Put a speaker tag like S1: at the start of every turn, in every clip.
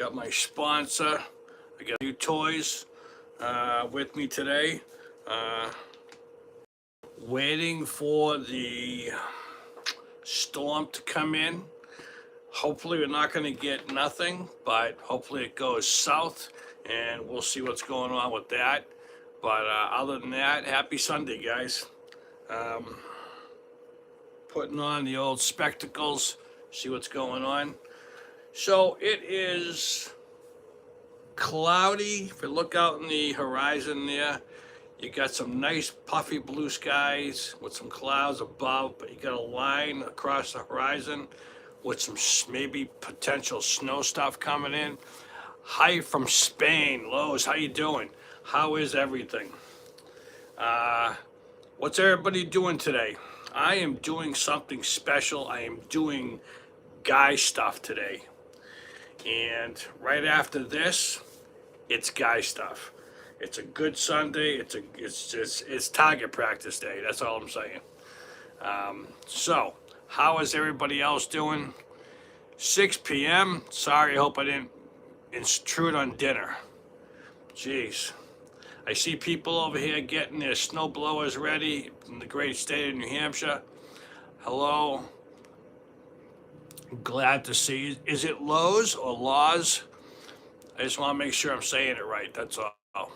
S1: Got my sponsor. I got new toys with me today. Uh, Waiting for the storm to come in. Hopefully, we're not going to get nothing, but hopefully, it goes south and we'll see what's going on with that. But other than that, happy Sunday, guys. Um, Putting on the old spectacles, see what's going on. So, it is cloudy. If you look out in the horizon there, you got some nice puffy blue skies with some clouds above, but you got a line across the horizon with some maybe potential snow stuff coming in. Hi from Spain, Lowe's. How you doing? How is everything? Uh, what's everybody doing today? I am doing something special. I am doing guy stuff today. And right after this, it's guy stuff. It's a good Sunday. It's target practice day. That's all I'm saying. So, how is everybody else doing? 6 p.m. Sorry, I hope I didn't intrude on dinner. Jeez. I see people over here getting their snow blowers ready in the great state of New Hampshire. Hello. Glad to see you. Is it Lowe's or Laws? I just want to make sure I'm saying it right. That's all.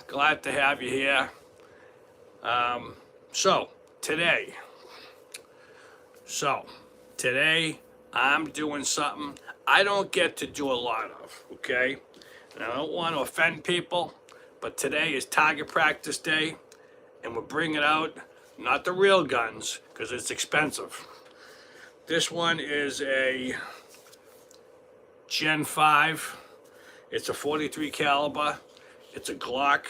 S1: Glad to have you here. Um, so, today. So, today I'm doing something I don't get to do a lot of, okay? And I don't want to offend people, but today is target practice day, and we're bringing out not the real guns, because it's expensive. This one is a Gen 5. It's a 43 caliber. It's a Glock.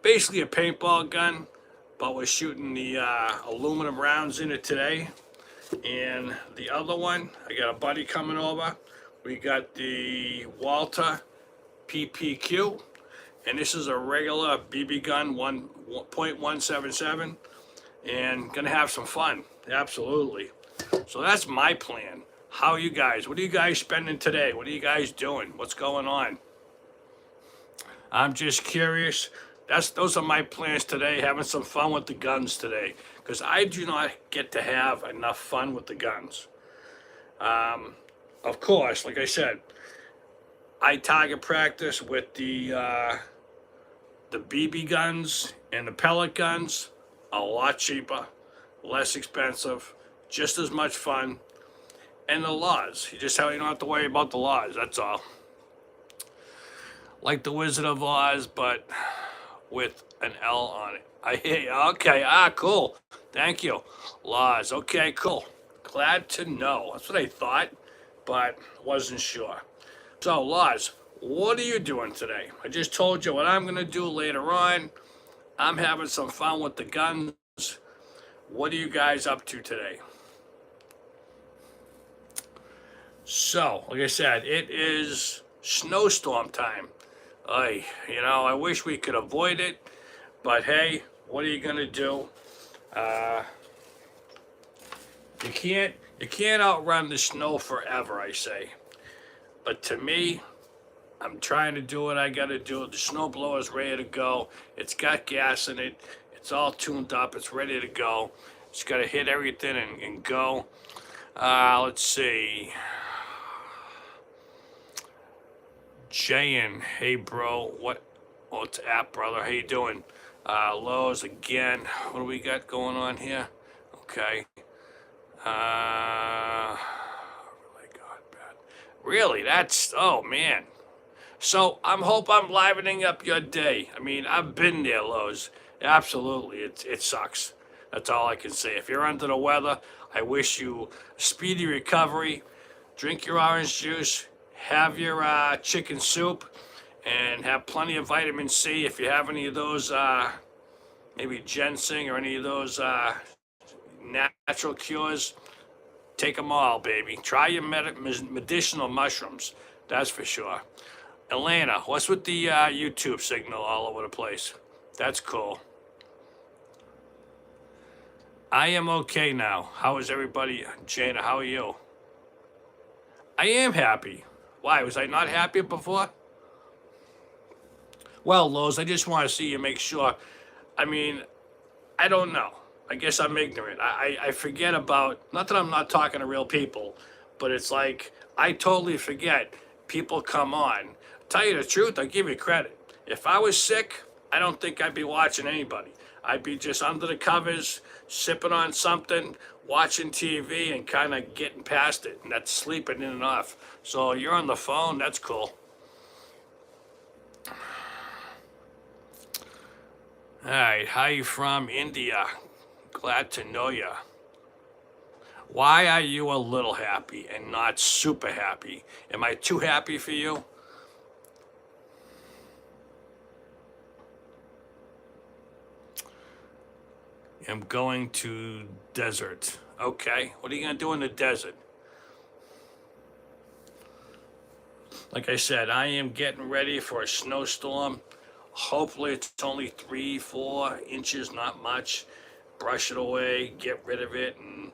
S1: Basically a paintball gun, but we're shooting the aluminum rounds in it today. And the other one, I got a buddy coming over. We got the Walther PPQ, and this is a regular BB gun, 1.177, and gonna have some fun, absolutely. So that's my plan. How are you guys? What are you guys spending today? What are you guys doing? What's going on? I'm just curious. Those are my plans today, having some fun with the guns today, because I do not get to have enough fun with the guns. Of course, like I said, I target practice with the BB guns and the pellet guns, a lot cheaper, less expensive, just as much fun, and the laws. You don't have to worry about the laws. That's all. Like the Wizard of Oz, but with an L on it. I hear you. Okay. Cool. Thank you. Laws. Okay. Cool. Glad to know. That's what I thought, but wasn't sure. So, Laws, what are you doing today? I just told you what I'm gonna do later on. I'm having some fun with the guns. What are you guys up to today? So, like I said, it is snowstorm time. I wish we could avoid it, but hey, what are you gonna do? Uh, you can't outrun the snow forever, I say. But to me, I'm trying to do what I gotta do. The snowblower's ready to go. It's got gas in it. It's all tuned up. It's ready to go. Just gotta hit everything and go. Let's see. Jayan, hey bro, what's up, brother? How you doing? Lowe's again. What do we got going on here? Okay. Really got bad. Really? Oh man. So hope I'm livening up your day. I mean, I've been there, Lowe's. Absolutely, it sucks. That's all I can say. If you're under the weather, I wish you a speedy recovery. Drink your orange juice, have your chicken soup, and have plenty of vitamin C. If you have any of those, maybe ginseng or any of those natural cures, take them all, baby. Try your medicinal mushrooms, that's for sure. Atlanta, what's with the YouTube signal all over the place? That's cool. I am okay now. How is everybody? Jana, how are you? I am happy. Why, was I not happy before? Well, Lowe's, I just want to see you make sure. I mean, I don't know. I guess I'm ignorant. I forget about, not that I'm not talking to real people, but it's like I totally forget people come on. Tell you the truth, I give you credit. If I was sick, I don't think I'd be watching anybody. I'd be just under the covers, sipping on something, watching TV, and kind of getting past it. And that's sleeping in and off. So you're on the phone, that's cool. All right, hi from India. Glad to know ya. Why are you a little happy and not super happy? Am I too happy for you? I'm going to desert. Okay, what are you gonna do in the desert? Like I said, I am getting ready for a snowstorm. Hopefully it's only 3, 4 inches, not much. Brush it away, get rid of it, and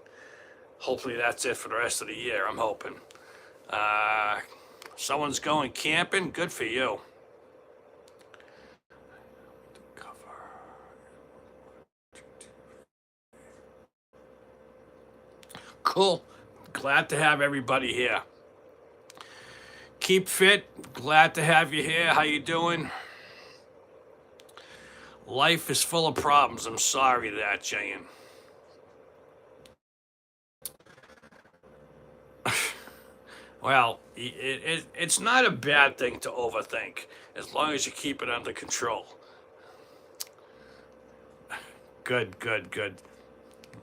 S1: hopefully that's it for the rest of the year, I'm hoping. Uh, Someone's going camping, good for you. Cool, glad to have everybody here. Keep fit, glad to have you here, how you doing? Life is full of problems, I'm sorry that, Jane. Well, it's not a bad thing to overthink, as long as you keep it under control. Good, good, good.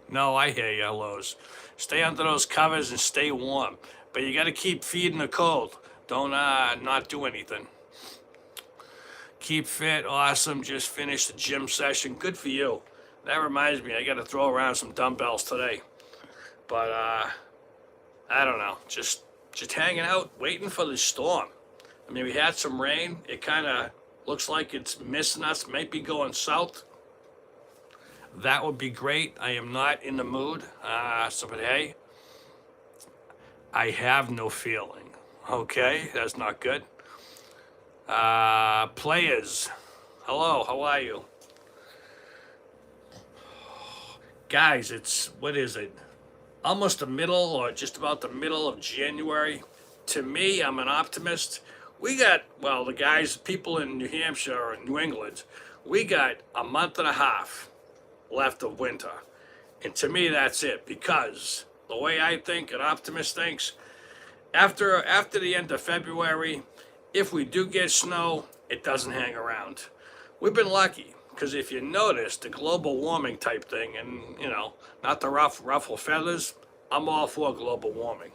S1: No, I hear you, Lowe's. Stay under those covers and stay warm. But you gotta keep feeding the cold. Don't not do anything. Keep fit, awesome. Just finished the gym session. Good for you. That reminds me, I gotta throw around some dumbbells today. But I don't know. Just hanging out, waiting for the storm. I mean, we had some rain. It kind of looks like it's missing us. Might be going south. That would be great. I am not in the mood. But hey, I have no feeling. Okay, that's not good. Players, hello, how are you? Guys, it's, what is it? Almost the middle or just about the middle of January. To me, I'm an optimist. We got, well, the guys, people in New Hampshire or New England, we got a month and a half left of winter. And to me, that's it, because the way I think, an optimist thinks, after the end of February, if we do get snow, it doesn't hang around. We've been lucky, because if you notice the global warming type thing, and not the ruffle feathers, I'm all for global warming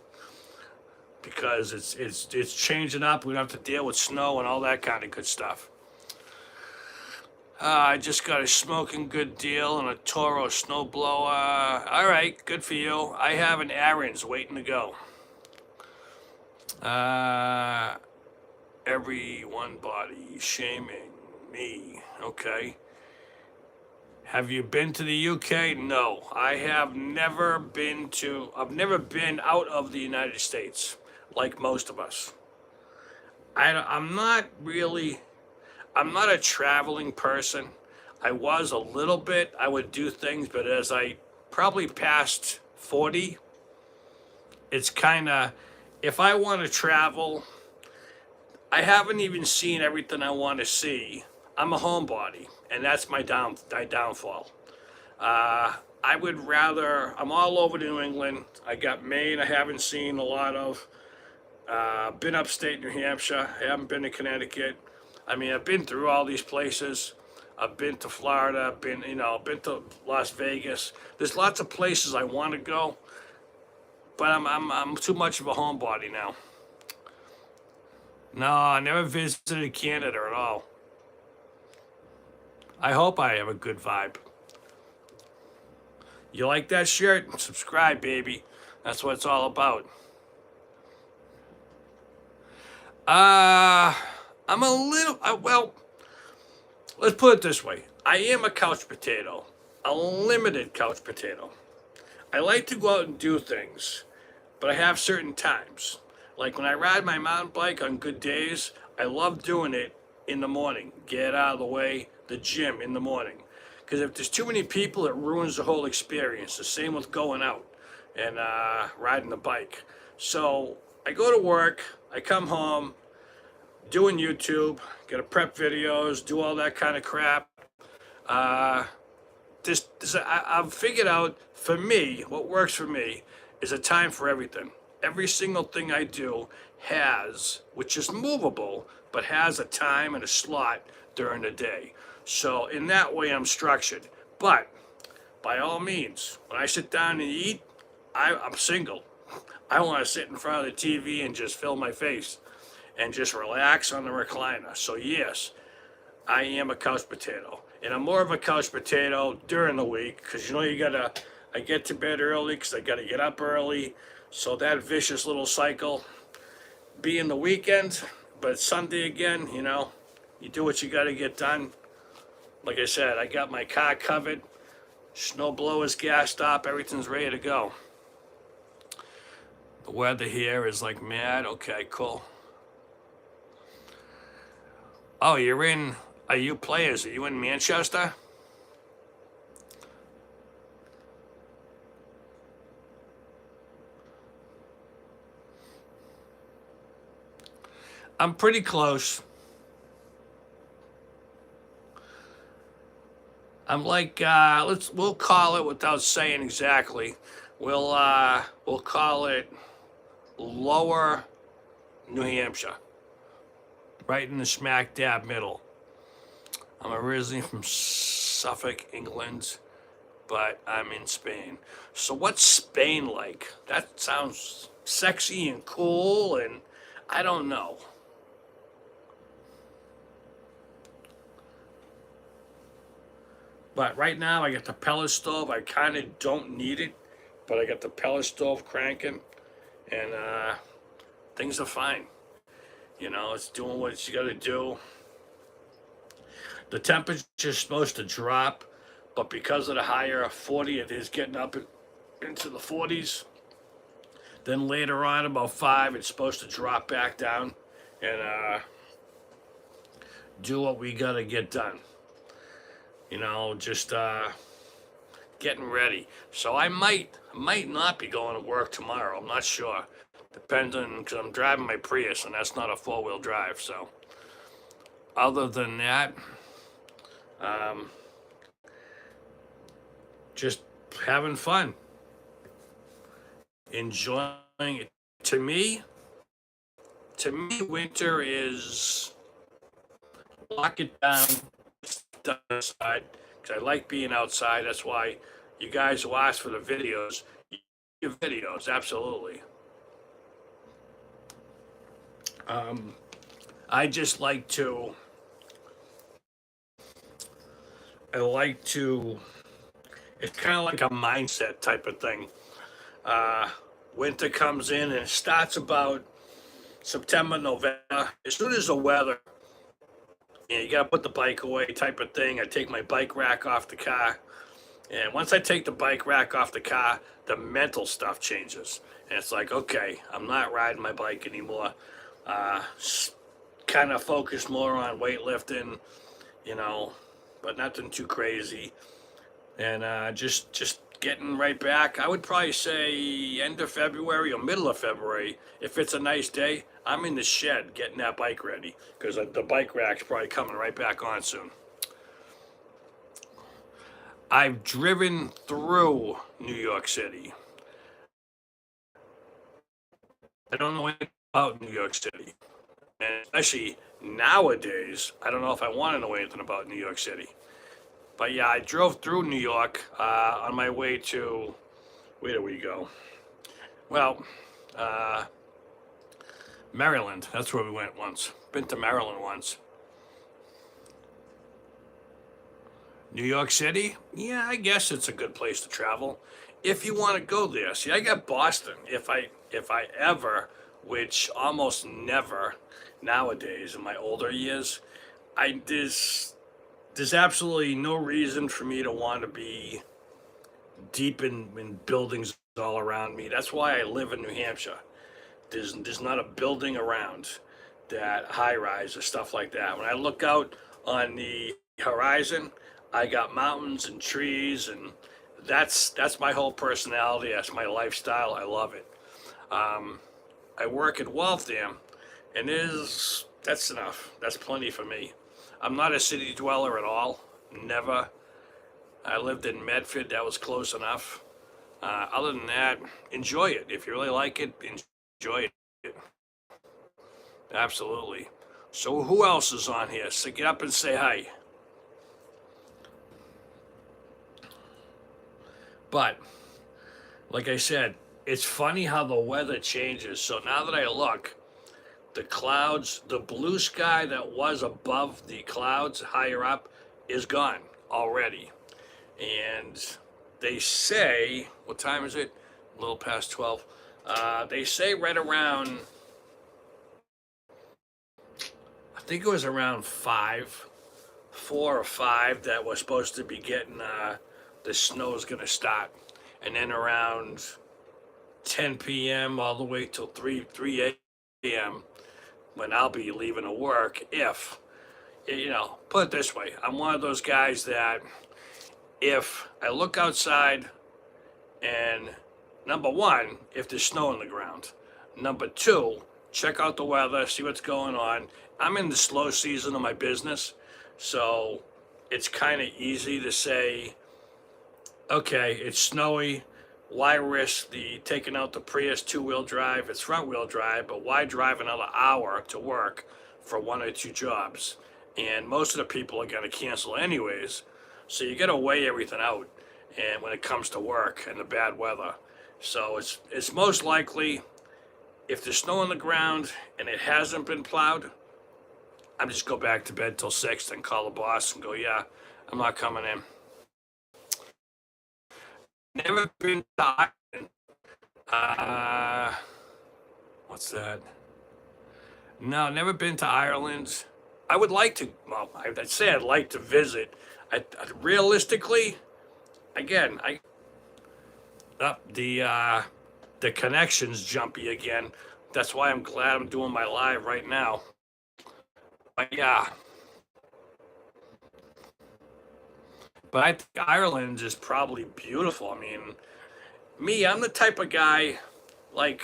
S1: because it's changing up. We don't have to deal with snow and all that kind of good stuff. I just got a smoking good deal and a Toro snowblower. All right, good for you. I have an Aaron's waiting to go. Everyone body shaming me. Okay. Have you been to the UK? No, I have never been to, I've never been out of the United States like most of us. I'm not really, I'm not a traveling person. I was a little bit, I would do things, but as I probably passed 40, it's kind of, if I want to travel, I haven't even seen everything I want to see. I'm a homebody, and that's my downfall. I would rather, I'm all over New England. I got Maine, I haven't seen a lot of. Been upstate New Hampshire, I haven't been to Connecticut. I mean, I've been through all these places. I've been to Florida, been to Las Vegas. There's lots of places I want to go, but I'm too much of a homebody now. No, I never visited Canada at all. I hope I have a good vibe. You like that shirt? Subscribe, baby. That's what it's all about. Uh, I'm a little, well, let's put it this way. I am a couch potato, a limited couch potato. I like to go out and do things, but I have certain times. Like when I ride my mountain bike on good days, I love doing it in the morning. Get out of the way, the gym in the morning. Because if there's too many people, it ruins the whole experience. The same with going out and riding the bike. So I go to work, I come home, doing YouTube, gotta prep videos, do all that kind of crap. Uh, I've figured out for me, what works for me is a time for everything. Every single thing I do has, which is movable, but has a time and a slot during the day. So in that way, I'm structured. But by all means, when I sit down and eat, I'm single. I want to sit in front of the TV and just fill my face and just relax on the recliner. So yes, I am a couch potato. And I'm more of a couch potato during the week because I get to bed early because I gotta get up early. So that vicious little cycle be in the weekend, but Sunday again, you do what you gotta get done. Like I said, I got my car covered, snow blowers gassed up, everything's ready to go. The weather here is like mad. Okay, cool. Oh, are you players? Are you in Manchester? I'm pretty close. I'm like, we'll call it without saying exactly. We'll call it Lower New Hampshire, right in the smack dab middle. I'm originally from Suffolk, England, but I'm in Spain. So what's Spain like? That sounds sexy and cool, and I don't know. But right now I got the pellet stove. I kind of don't need it, but I got the pellet stove cranking, and things are fine. It's doing what you got to do. The temperature's supposed to drop, but because of the higher 40, it is getting up into the 40s. Then later on, about 5, it's supposed to drop back down and do what we got to get done. Just getting ready. So I might not be going to work tomorrow. I'm not sure. Depends on, because I'm driving my Prius and that's not a 4-wheel drive. So other than that, um, just having fun, enjoying it. To me, winter is lock it down, outside, because I like being outside. That's why you guys who ask for the videos, your videos, absolutely. Um, I just I like to, it's kind of like a mindset type of thing. Uh, Winter comes in and it starts about September, November. As soon as the weather, you gotta put the bike away type of thing. I take my bike rack off the car. And once I take the bike rack off the car, the mental stuff changes. And it's like, okay, I'm not riding my bike anymore. Uh, Kind of focus more on weightlifting, you know, but nothing too crazy. And just getting right back. I would probably say end of February or middle of February. If it's a nice day, I'm in the shed getting that bike ready because the bike rack's probably coming right back on soon. I've driven through New York City. I don't know anything about New York City. And especially nowadays, I don't know if I want to know anything about New York City. But yeah, I drove through New York on my way to, where did we go? Well, uh, Maryland. That's where we went once. Been to Maryland once. New York City? Yeah, I guess it's a good place to travel if you want to go there. See, I got Boston. If I ever, which almost never nowadays in my older years, I there's absolutely no reason for me to want to be deep in buildings all around me. That's why I live in New Hampshire. There's not a building around that high rise or stuff like that. When I look out on the horizon, I got mountains and trees, and that's my whole personality. That's my lifestyle. I love it. Um, I work in Waltham, and that's enough. That's plenty for me. I'm not a city dweller at all. Never. I lived in Medford. That was close enough. Other than that, enjoy it. If you really like it, enjoy it. Absolutely. So who else is on here? So get up and say hi. But like I said, it's funny how the weather changes. So now that I look, the clouds, the blue sky that was above the clouds higher up is gone already. And they say, what time is it? A little past 12. They say right around, I think it was around 4 or 5, that we're supposed to be getting, the snow's gonna start. And then around 10 p.m. all the way till 3 a.m. when I'll be leaving to work, if, put it this way, I'm one of those guys that if I look outside and number one, if there's snow on the ground, number two, check out the weather, see what's going on. I'm in the slow season of my business, so it's kind of easy to say, okay, it's snowy. Why risk the taking out the Prius two-wheel drive? It's front-wheel drive, but why drive another hour to work for 1 or 2 jobs? And most of the people are going to cancel anyways. So you got to weigh everything out, and when it comes to work and the bad weather. So it's most likely, if there's snow on the ground and it hasn't been plowed, I'm just go back to bed till 6 and call the boss and go, yeah, I'm not coming in. Never been to Ireland. What's that? No, never been to Ireland. I would like to. Well, I'd say I'd like to visit. Realistically, again, the connection's jumpy again. That's why I'm glad I'm doing my live right now. But yeah, but I think Ireland is probably beautiful. I mean, I'm the type of guy, like,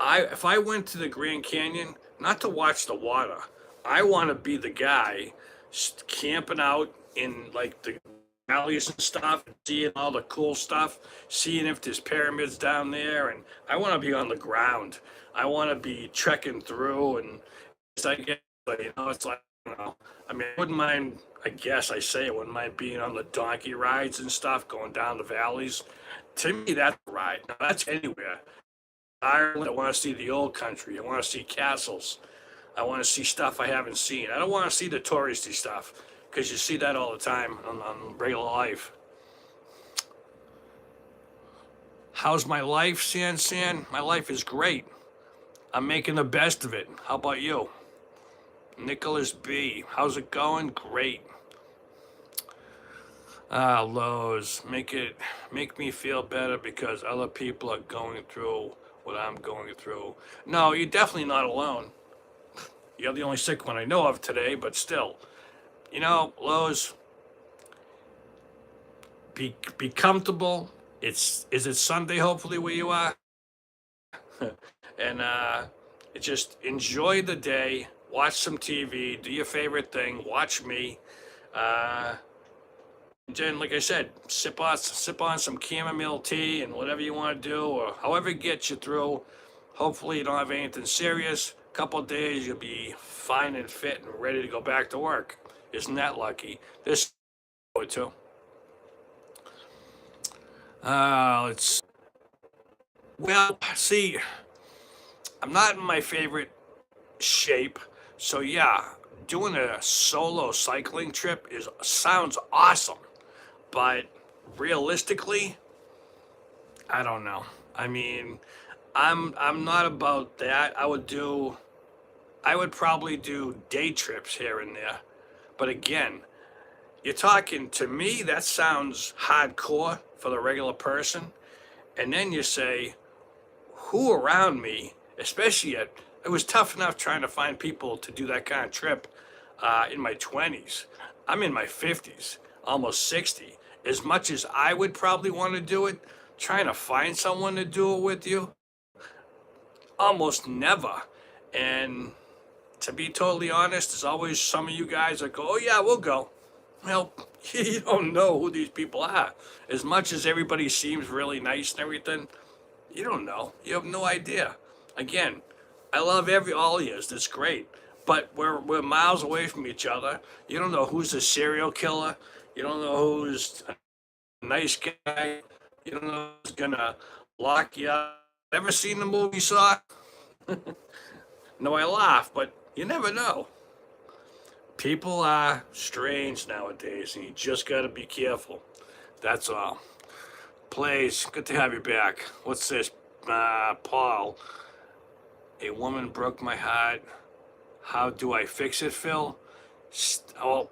S1: if I went to the Grand Canyon, not to watch the water, I want to be the guy camping out in like the valleys and stuff, seeing all the cool stuff, seeing if there's pyramids down there, and I want to be on the ground. I want to be trekking through, and it's like, it's like, I mean, I wouldn't mind. I guess I wouldn't mind being on the donkey rides and stuff, going down the valleys. To me, that's a ride. Now, that's anywhere. Ireland, I want to see the old country. I want to see castles. I want to see stuff I haven't seen. I don't want to see the touristy stuff because you see that all the time on regular life. How's my life, San? My life is great. I'm making the best of it. How about you? Nicholas B. How's it going? Great. Lowe's. Make me feel better because other people are going through what I'm going through. No, you're definitely not alone. You're the only sick one I know of today, but still. Lowe's, be comfortable. Is it Sunday hopefully where you are? And just enjoy the day, watch some TV, do your favorite thing, watch me. Then, like I said, sip on some chamomile tea and whatever you want to do, or however it gets you through. Hopefully, you don't have anything serious. A couple of days, you'll be fine and fit and ready to go back to work. Isn't that lucky? This too. Let's. Well, see, I'm not in my favorite shape, so yeah, doing a solo cycling trip sounds awesome. But realistically, I don't know. I mean, I'm not about that. I would probably do day trips here and there. But again, you're talking to me, that sounds hardcore for the regular person. And then you say, who around me especially it was tough enough trying to find people to do that kind of trip in my 20s. I'm in my 50s, almost 60. As much as I would probably want to do it, trying to find someone to do it with you, almost never. And to be totally honest, there's always some of you guys that go, oh, yeah, we'll go. Well, you don't know who these people are. As much as everybody seems really nice and everything, you don't know. You have no idea. Again, I love all of you. That's great. But we're miles away from each other. You don't know who's a serial killer. You don't know who's a nice guy. You don't know who's gonna lock you up. Ever seen the movie Saw? No, I laugh, but you never know. People are strange nowadays, and you just gotta be careful. That's all. Please, good to have you back. What's this? Paul. A woman broke my heart. How do I fix it, Phil? Oh,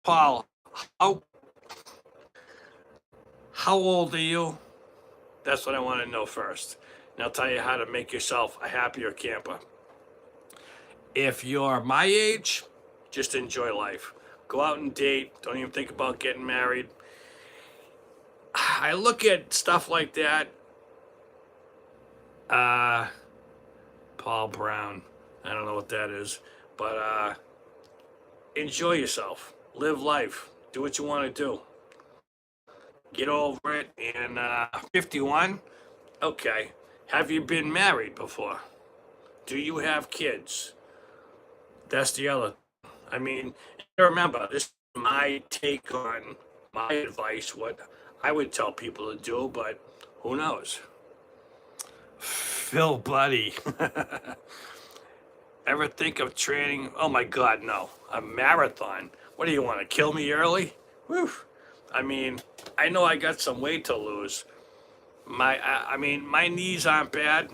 S1: Paul, how, how old are you? That's what I want to know first. And I'll tell you how to make yourself a happier camper. If you're my age, just enjoy life. Go out and date. Don't even think about getting married. I look at stuff like that. Paul Brown. I don't know what that is. But enjoy yourself. Live life. Do what you want to do. Get over it. And 51? Okay. Have you been married before? Do you have kids? That's the other. I mean, remember, this is my take on my advice, what I would tell people to do, but who knows? Phil, buddy. Ever think of training? Oh my God, no. A marathon. What do you want to kill me early? Whew. I mean, I know I got some weight to lose. I mean, my knees aren't bad.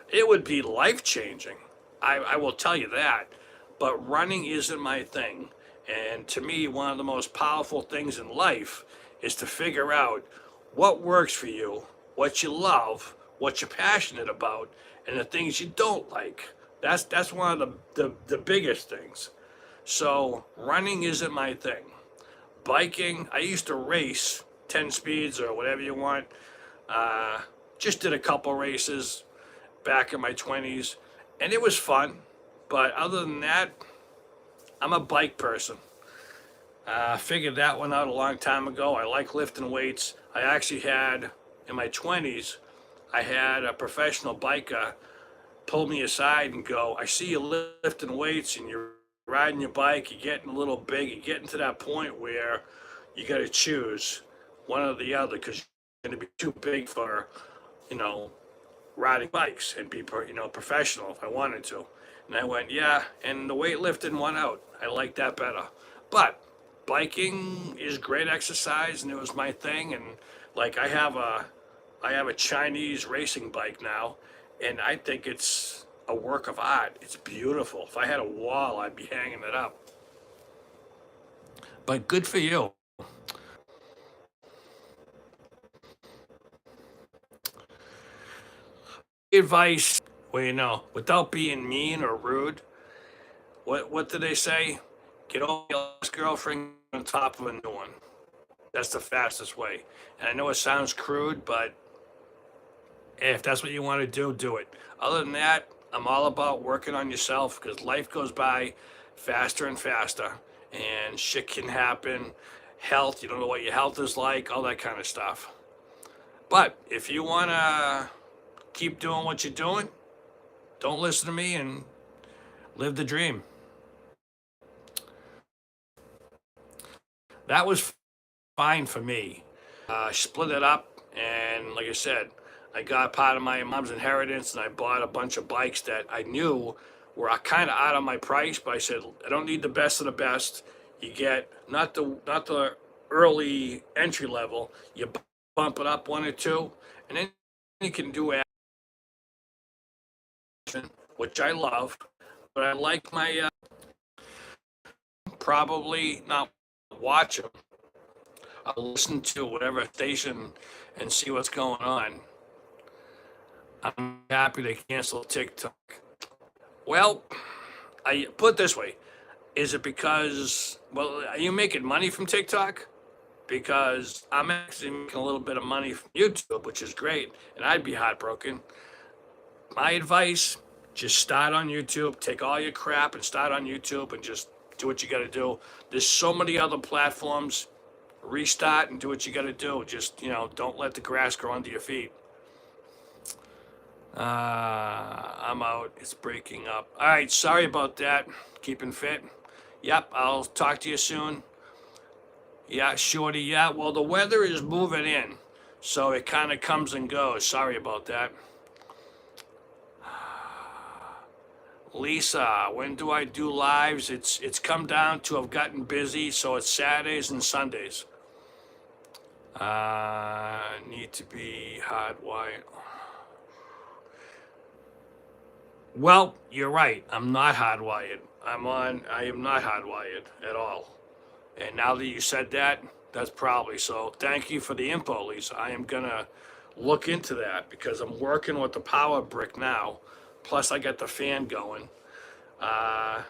S1: It would be life changing. I will tell you that. But running isn't my thing. And to me, one of the most powerful things in life is to figure out what works for you, what you love, what you're passionate about, and the things you don't like. That's one of the biggest things. So running isn't my thing. Biking, I used to race 10 speeds or whatever you want. Just did a couple races back in my 20s, and it was fun. But other than that, I'm a bike person. Figured that one out a long time ago. I like lifting weights. I actually had, in my 20s, I had a professional biker pull me aside and go, I see you lifting weights and you're riding your bike, you're getting a little big, you're getting to that point where you got to choose one or the other because you're going to be too big for, you know, riding bikes and be, professional if I wanted to. And I went, yeah, and the weightlifting won out. I like that better. But biking is great exercise, and it was my thing. And like I have a Chinese racing bike now, and I think it's a work of art. It's beautiful. If I had a wall, I'd be hanging it up. But good for you. Advice, well, without being mean or rude, what do they say? Get over your last girlfriend on top of a new one. That's the fastest way. And I know it sounds crude, but if that's what you want to do, do it. Other than that, I'm all about working on yourself because life goes by faster and faster, and shit can happen. Health, you don't know what your health is like, all that kind of stuff. But if you want to keep doing what you're doing, don't listen to me and live the dream. That was fine for me. Split it up, and like I said, I got part of my mom's inheritance, and I bought a bunch of bikes that I knew were kind of out of my price. But I said, I don't need the best of the best. You get not the early entry level. You bump it up one or two, and then you can do action, which I love. But I like my probably not watch them. I'll listen to whatever station and see what's going on. I'm happy they canceled TikTok. Well, I put it this way. Is it because, well, are you making money from TikTok? Because I'm actually making a little bit of money from YouTube, which is great, and I'd be heartbroken. My advice, just start on YouTube, take all your crap and start on YouTube and just do what you got to do. There's so many other platforms. Restart and do what you got to do. Just, don't let the grass grow under your feet. I'm out. It's breaking up. All right, sorry about that. Keeping fit. Yep, I'll talk to you soon. Yeah, Shorty, yeah. Well, the weather is moving in, so it kind of comes and goes. Sorry about that. Lisa, when do I do lives? It's come down to I've gotten busy, so it's Saturdays and Sundays. Need to be hardwired. Well, you're right. I'm not hardwired. I am not hardwired at all. And now that you said that, that's probably so. Thank you for the info, Lisa. I am gonna look into that because I'm working with the power brick now. Plus, I got the fan going. Uh,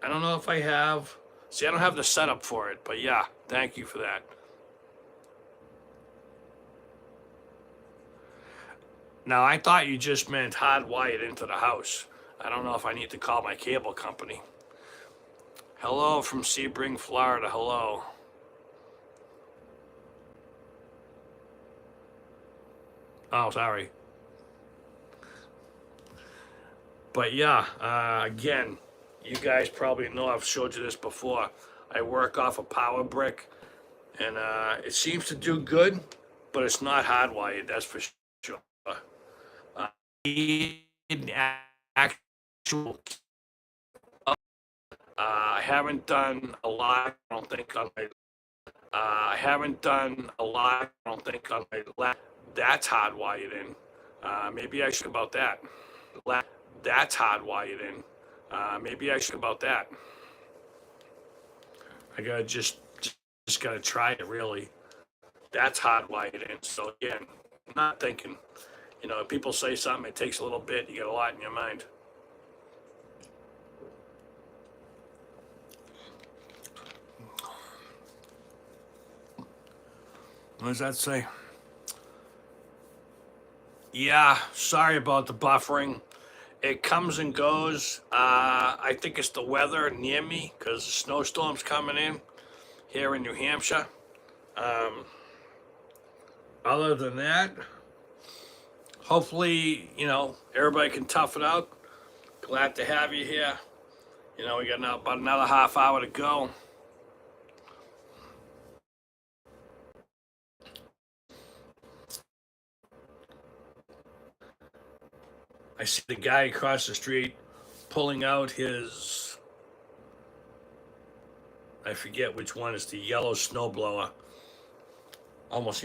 S1: I don't know if I have. See, I don't have the setup for it, but yeah, thank you for that. Now, I thought you just meant hardwired into the house. I don't know if I need to call my cable company. Hello from Sebring, Florida. Hello. Oh, sorry. But yeah, again, you guys probably know I've showed you this before. I work off a power brick, and it seems to do good, but it's not hardwired, that's for sure. Need actual. I haven't done a lot. I don't think on my. I haven't done a lot. I don't think on my lap. That's hardwired in. Maybe I should about that. That's hardwired in. Maybe I should about that. I gotta just gotta try it really. That's hardwired in. So again, I'm not thinking. If people say something, it takes a little bit. You got a lot in your mind. What does that say? Yeah, sorry about the buffering. It comes and goes. I think it's the weather near me because the snowstorm's coming in here in New Hampshire. Um, Other than that, hopefully, everybody can tough it out. Glad to have you here. We got now about another half hour to go. I see the guy across the street pulling out his, I forget which one, it's the yellow snowblower. Almost,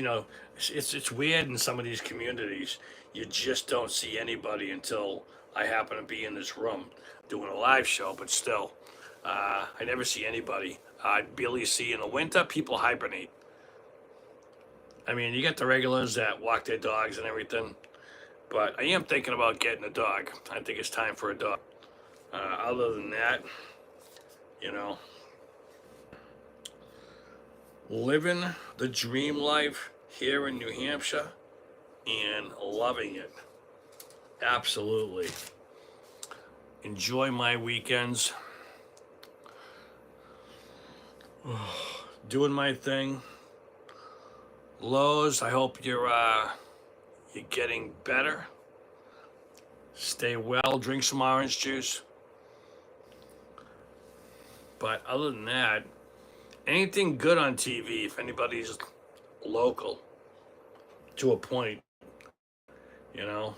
S1: it's weird in some of these communities. You just don't see anybody until I happen to be in this room doing a live show, but still, I never see anybody. I barely see in the winter, people hibernate. I mean, you get the regulars that walk their dogs and everything, but I am thinking about getting a dog. I think it's time for a dog. Other than that, you know, living the dream life here in New Hampshire and loving it. Absolutely. Enjoy my weekends. Doing my thing. Lowe's, I hope you're getting better. Stay well, drink some orange juice. But other than that, anything good on TV if anybody's local to a point, you know.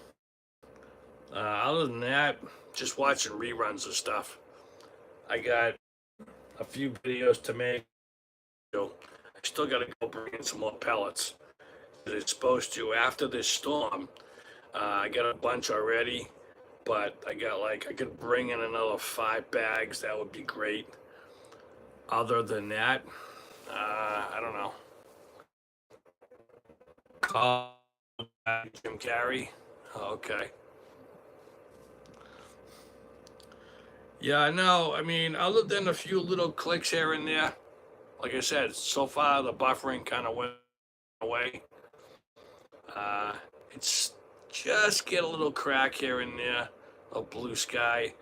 S1: Other than that, just watching reruns of stuff. I got a few videos to make. So I still got to go bring in some more pellets. It's supposed to after this storm. I got a bunch already, but I could bring in another 5 bags. That would be great. Other than that, I don't know. Call Jim Carrey. Oh, okay. Yeah, no, I mean, other than a few little clicks here and there, like I said, so far the buffering kind of went away. Uh, it's just get a little crack here and there of blue sky.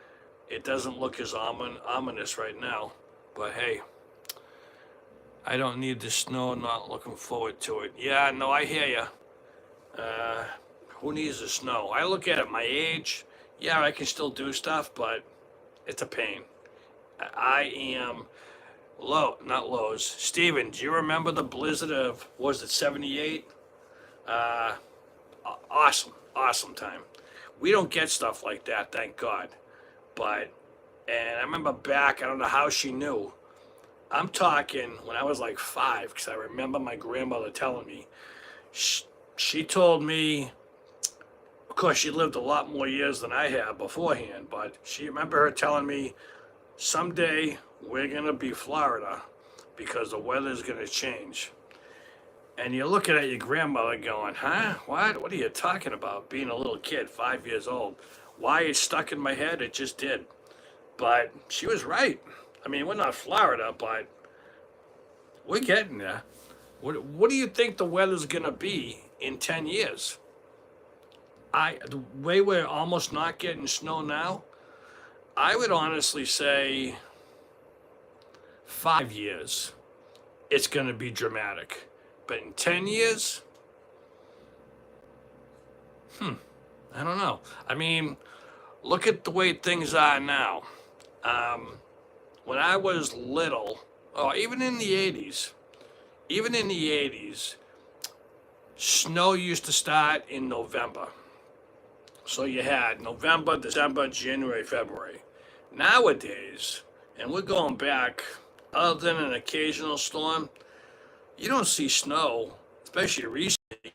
S1: It doesn't look as ominous right now, but hey, I don't need the snow. Not looking forward to it. Yeah, no, I hear you. Uh, who needs the snow? I look at it my age. Yeah, I can still do stuff, but it's a pain. I am low, not lows. Steven, do you remember the blizzard of, was it 78? Uh, awesome, awesome time. We don't get stuff like that, thank God. But, and I remember back, I don't know how she knew. I'm talking when I was like 5, because I remember my grandmother telling me. She, she told me, of course, she lived a lot more years than I have beforehand, but she remember her telling me someday we're gonna be Florida because the weather's gonna change. And you're looking at your grandmother going, huh? What? What are you talking about? Being a little kid, 5 years old. Why it stuck in my head? It just did. But she was right. I mean, we're not Florida, but we're getting there. What do you think the weather's gonna be in 10 years? The way we're almost not getting snow now, I would honestly say 5 years, it's gonna be dramatic. But in 10 years, I don't know. I mean, look at the way things are now. Um, when I was little, or even in the 80s, snow used to start in November. So you had November, December, January, February. Nowadays, and we're going back, other than an occasional storm, you don't see snow, especially recently,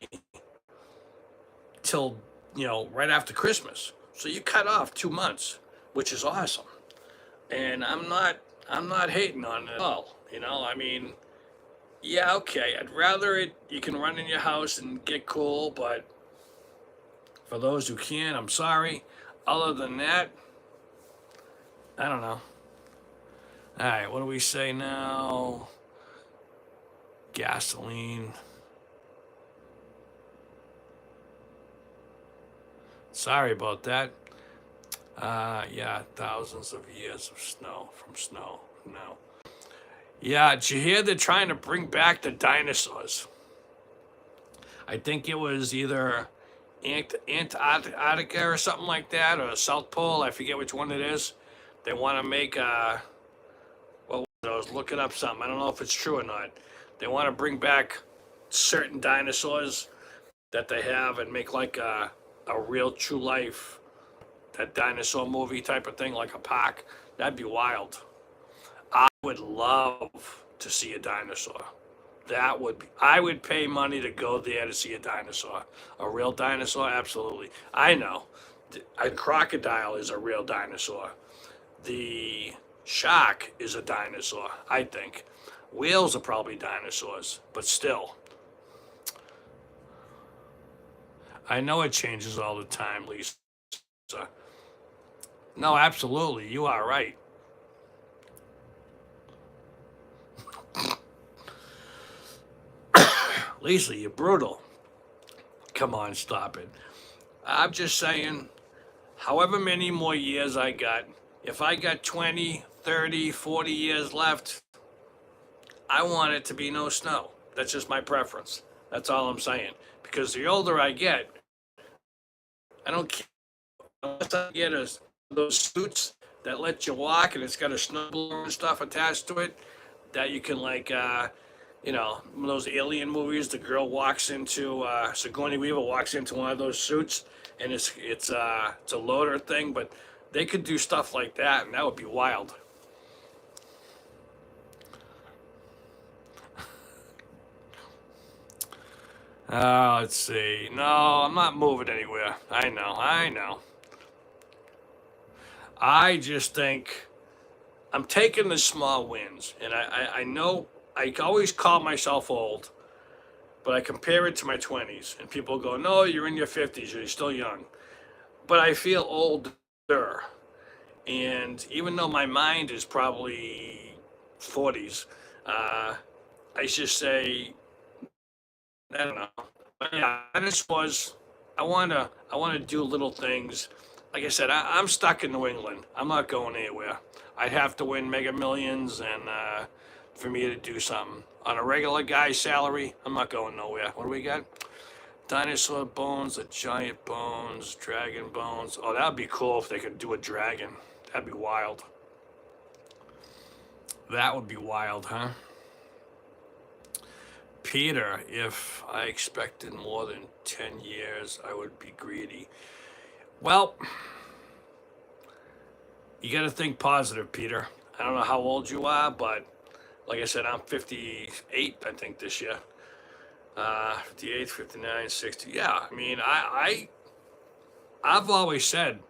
S1: till right after Christmas. So you cut off 2 months, which is awesome. And I'm not hating on it at all. I mean, yeah, okay. I'd rather you can run in your house and get cool, but for those who can't, I'm sorry. Other than that, I don't know. All right, what do we say now? Gasoline. Sorry about that. Yeah, thousands of years of snow from snow. No. Yeah, did you hear they're trying to bring back the dinosaurs? I think it was either Antarctica or something like that, or South Pole. I forget which one it is. They want to make well, I was looking up something. I don't know if it's true or not. They want to bring back certain dinosaurs that they have and make like a real true life, that dinosaur movie type of thing, like a park. That'd be wild. I would love to see a dinosaur. I would pay money to go there to see a dinosaur. A real dinosaur, absolutely. I know. A crocodile is a real dinosaur. The shark is a dinosaur, I think. Whales are probably dinosaurs, but still. I know it changes all the time, Lisa. No, absolutely. You are right. Lisa, you're brutal. Come on, stop it. I'm just saying, however many more years I got, if I got 20, 30, 40 years left, I want it to be no snow. That's just my preference. That's all I'm saying. Because the older I get, I don't care unless I get those suits that let you walk and it's got a snowblower and stuff attached to it that you can like those alien movies, the girl walks into Sigourney Weaver walks into one of those suits and it's a loader thing, but they could do stuff like that and that would be wild. Let's see. No, I'm not moving anywhere. I know. I just think I'm taking the small wins, and I know I always call myself old, but I compare it to my 20s, and people go, no, you're in your 50s, you're still young. But I feel older. And even though my mind is probably 40s, I just say, I don't know. But yeah, I just was, I want to do little things. Like I said, I'm stuck in New England. I'm not going anywhere. I'd have to win Mega Millions and for me to do something. On a regular guy's salary, I'm not going nowhere. What do we got? Dinosaur bones, the giant bones, dragon bones. Oh, that'd be cool if they could do a dragon. That'd be wild. That would be wild, huh? Peter, if I expected more than 10 years, I would be greedy. Well, you got to think positive, Peter. I don't know how old you are, but like I said, I'm 58, I think, this year. 58, 59, 60. Yeah, I mean, I've always said,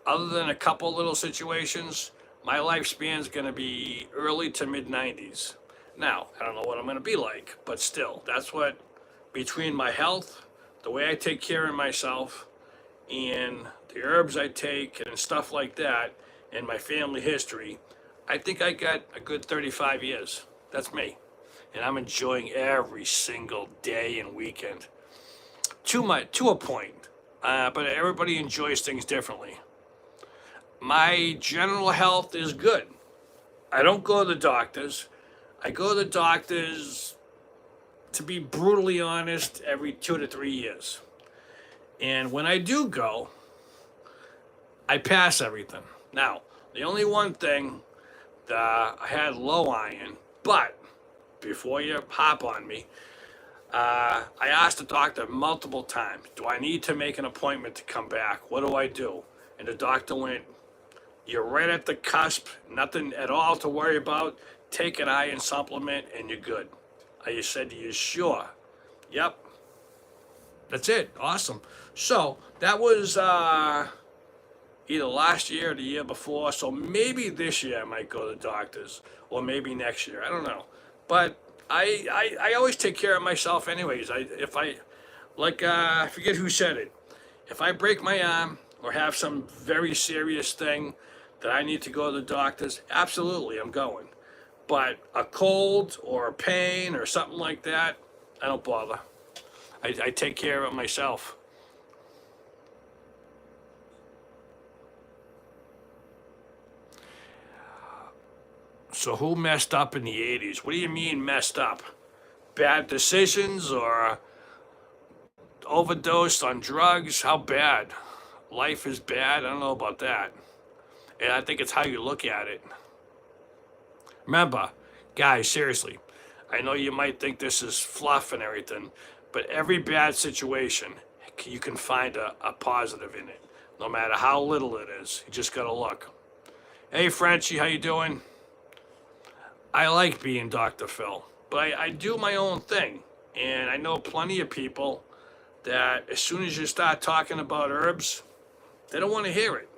S1: other than a couple little situations, my lifespan's going to be early to mid 90s. Now, I don't know what I'm going to be like, but still, that's what, between my health, the way I take care of myself, and the herbs I take and stuff like that, and my family history, I think I got a good 35 years. That's me. And I'm enjoying every single day and weekend to a point. But everybody enjoys things differently. My general health is good. I don't go to the doctors. I go to the doctors, to be brutally honest, every 2 to 3 years. And when I do go, I pass everything. Now, the only one thing that I had low iron, but before you hop on me, I asked the doctor multiple times, do I need to make an appointment to come back? What do I do? And the doctor went, you're right at the cusp, nothing at all to worry about. Take an iron supplement and you're good. I just said, are you sure? Yep. That's it. Awesome. So that was either last year or the year before. So maybe this year I might go to the doctors, or maybe next year. I don't know. But I always take care of myself anyways. I forget who said it. If I break my arm or have some very serious thing that I need to go to the doctors, absolutely I'm going. But a cold or a pain or something like that, I don't bother. I take care of it myself. So who messed up in the 80s? What do you mean messed up? Bad decisions or overdosed on drugs? How bad? Life is bad? I don't know about that. And I think it's how you look at it. Remember, guys, seriously, I know you might think this is fluff and everything, but every bad situation, you can find a positive in it, no matter how little it is. You just gotta look. Hey, Frenchie, how you doing? I like being Dr. Phil, but I do my own thing. And I know plenty of people that as soon as you start talking about herbs, they don't want to hear it.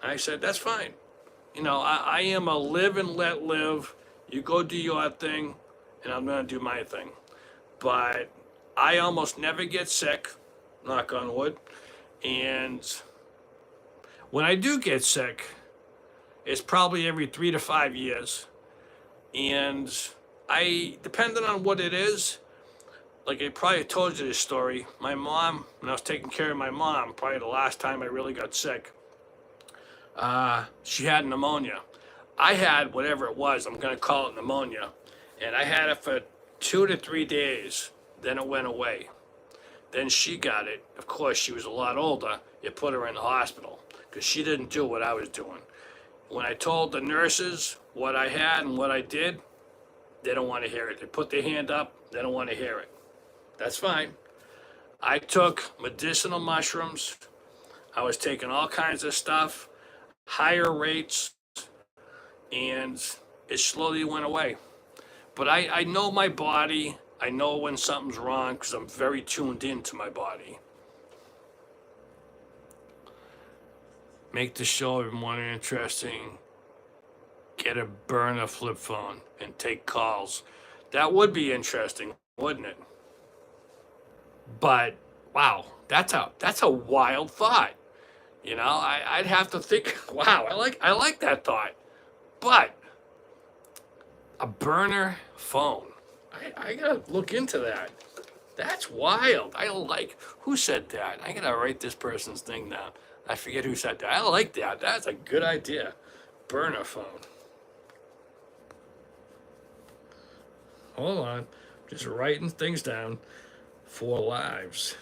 S1: I said, that's fine. I am a live and let live. You go do your thing, and I'm going to do my thing. But I almost never get sick, knock on wood. And when I do get sick, it's probably every 3 to 5 years. And depending on what it is, like I probably told you this story, my mom, when I was taking care of my mom, probably the last time I really got sick, she had pneumonia. I had whatever it was, I'm going to call it pneumonia, and I had it for 2 to 3 days. Then it went away. Then she got it. Of course, she was a lot older. It put her in the hospital because she didn't do what I was doing. When I told the nurses what I had and what I did, they don't want to hear it. They put their hand up, they don't want to hear it. That's fine. I took medicinal mushrooms. I was taking all kinds of stuff, higher rates, and it slowly went away. But I know my body. I know when something's wrong because I'm very tuned into my body. Make the show even more interesting. Get a burner flip phone and take calls. That would be interesting, wouldn't it? But wow, that's a wild thought. You know, I'd have to think. Wow, I like that thought. But a burner phone, I gotta look into that. That's wild. I like, who said that? I gotta write this person's thing down. I forget who said that. I like that. That's a good idea. Burner phone. Hold on. Just writing things down. 4 lives.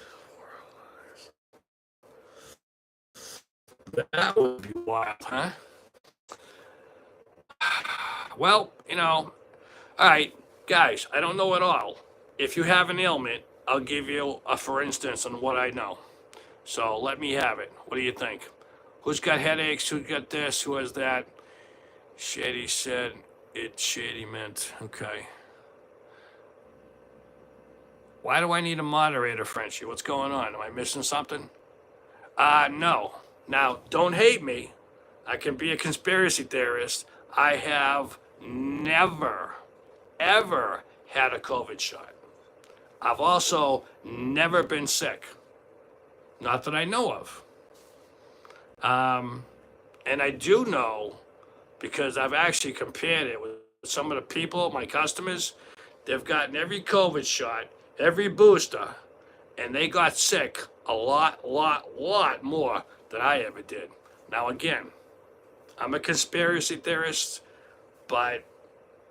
S1: That would be wild, huh? Well, all right, guys, I don't know it all. If you have an ailment, I'll give you a for instance on what I know. So let me have it. What do you think? Who's got headaches? Who got this? Who has that? Shady said it shady meant. Okay. Why do I need a moderator, Frenchie? What's going on? Am I missing something? No. Now, don't hate me. I can be a conspiracy theorist. I have never, ever had a COVID shot. I've also never been sick. Not that I know of. And I do know, because I've actually compared it with some of the people, my customers, they've gotten every COVID shot, every booster, and they got sick a lot more than I ever did. Now, again, I'm a conspiracy theorist, but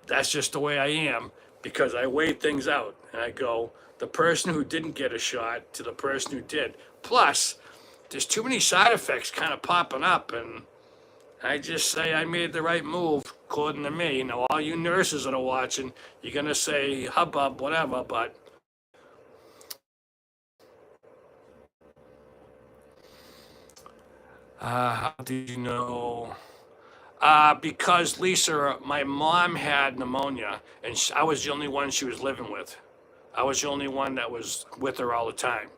S1: that's just the way I am because I weigh things out and I go, the person who didn't get a shot to the person who did. Plus, there's too many side effects kind of popping up, and I just say I made the right move, according to me. Now, all you nurses that are watching, you're going to say hubbub, whatever, but how did you know? Because Lisa, my mom had pneumonia, and I was the only one she was living with. I was the only one that was with her all the time.